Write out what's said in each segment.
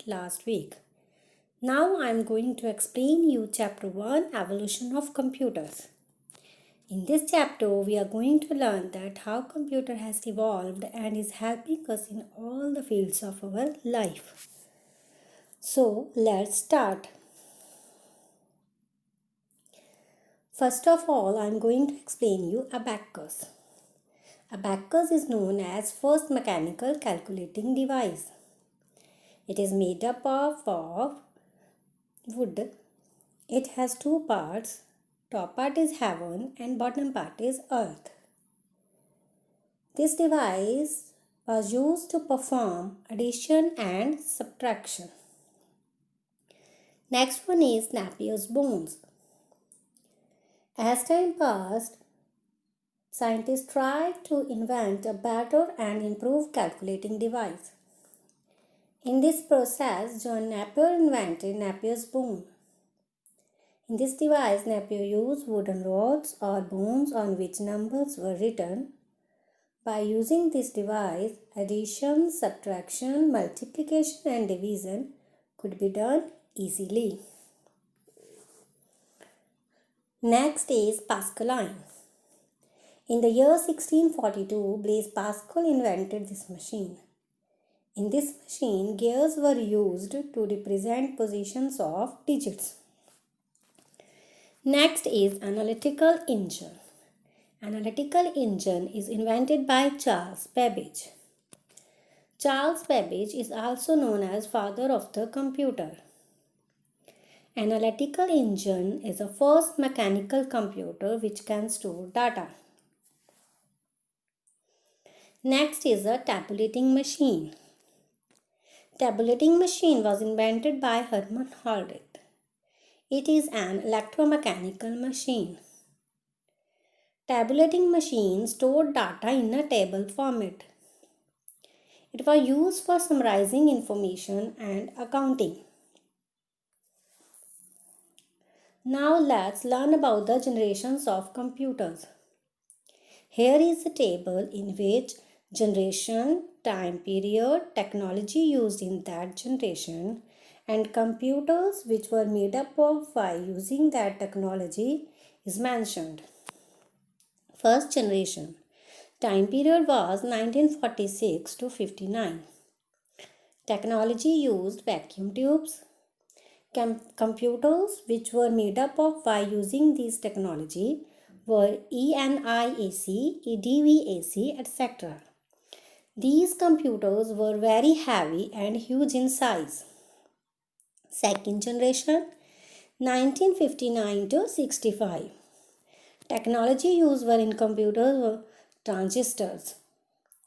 last week. Now I am going to explain you chapter 1 Evolution of Computers. In this chapter we are going to learn that how computer has evolved and is helping us in all the fields of our life. So let's start. First of all, I am going to explain you abacus. Abacus is known as first mechanical calculating device. It is made up of wood. It has two parts. Top part is heaven and bottom part is earth. This device was used to perform addition and subtraction. Next one is Napier's bones. As time passed, scientists tried to invent a better and improved calculating device. In this process, John Napier invented Napier's bone. In this device, Napier used wooden rods or bones on which numbers were written. By using this device, addition, subtraction, multiplication and division could be done easily. Next is Pascaline. In the year 1642, Blaise Pascal invented this machine. In this machine, gears were used to represent positions of digits. Next is Analytical Engine. Analytical engine is invented by Charles Babbage. Charles Babbage is also known as father of the computer. Analytical engine is the first mechanical computer which can store data. Next is a tabulating machine. Tabulating machine was invented by Herman Holderith. It is an electromechanical machine. Tabulating machine stored data in a table format. It was used for summarizing information and accounting. Now let's learn about the generations of computers. Here is a table in which generation, time period, technology used in that generation, and computers which were made up of by using that technology is mentioned. First generation. Time period was 1946 to 59. Technology used vacuum tubes. Computers which were made up of by using this technology were ENIAC, EDVAC, etc. These computers were very heavy and huge in size. Second generation, 1959 to 65. Technology used were in computers were transistors.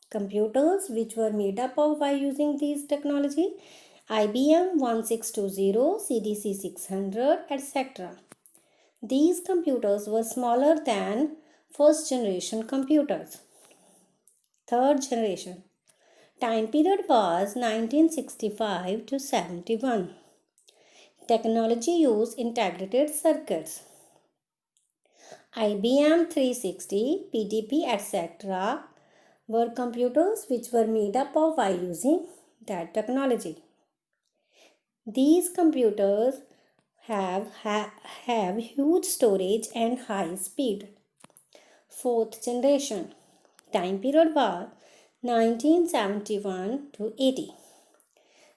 Computers which were made up of by using these technology, IBM 1620, CDC 600, etc. These computers were smaller than first generation computers. Third generation. Time period was 1965 to 71. Technology used integrated circuits. IBM 360, PDP, etc. were computers which were made up of by using that technology. These computers have huge storage and high speed. Fourth generation. Time period was 1971 to 80.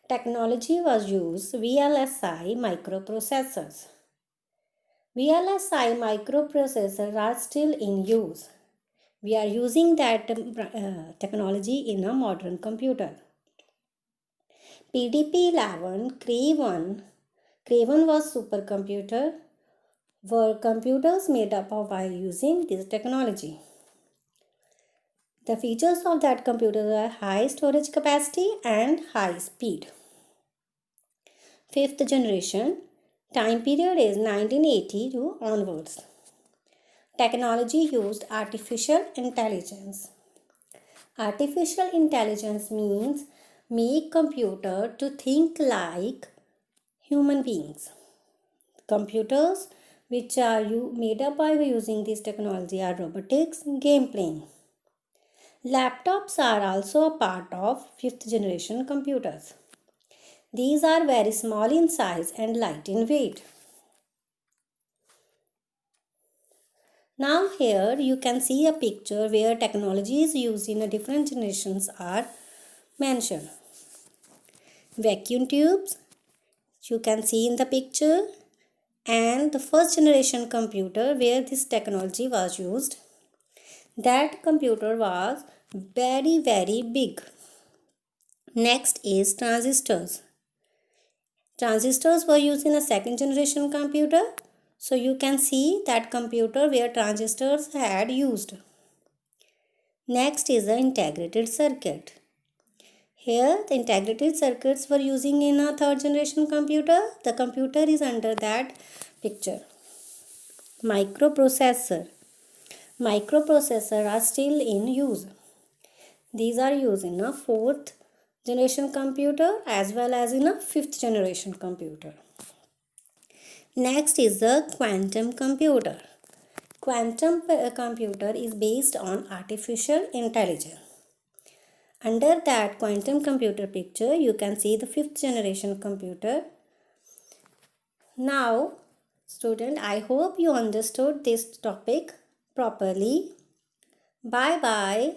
Technology was used VLSI microprocessors. VLSI microprocessors are still in use. We are using that technology in a modern computer. PDP-11, Cray-1 was supercomputer, were computers made up of by using this technology. The features of that computer are high storage capacity and high speed. Fifth generation, time period is 1980 to onwards. Technology used artificial intelligence. Artificial intelligence means make computer to think like human beings. Computers which are made up by using this technology are robotics, game playing. Laptops are also a part of fifth generation computers. These are very small in size and light in weight. Now here you can see a picture where technologies used in a different generations are mentioned. Vacuum tubes, you can see in the picture, and the first generation computer where this technology was used. That computer was very big. Next is transistors. Transistors were used in a second generation computer. So you can see that computer where transistors had used. Next is the integrated circuit. Here the integrated circuits were using in a third generation computer. The computer is under that picture. Microprocessor. Microprocessors are still in use. These are used in a fourth generation computer as well as in a fifth generation computer. Next is the quantum computer. Quantum computer is based on artificial intelligence. Under that quantum computer picture, you can see the fifth generation computer. Now, student, I hope you understood this topic properly. Bye bye.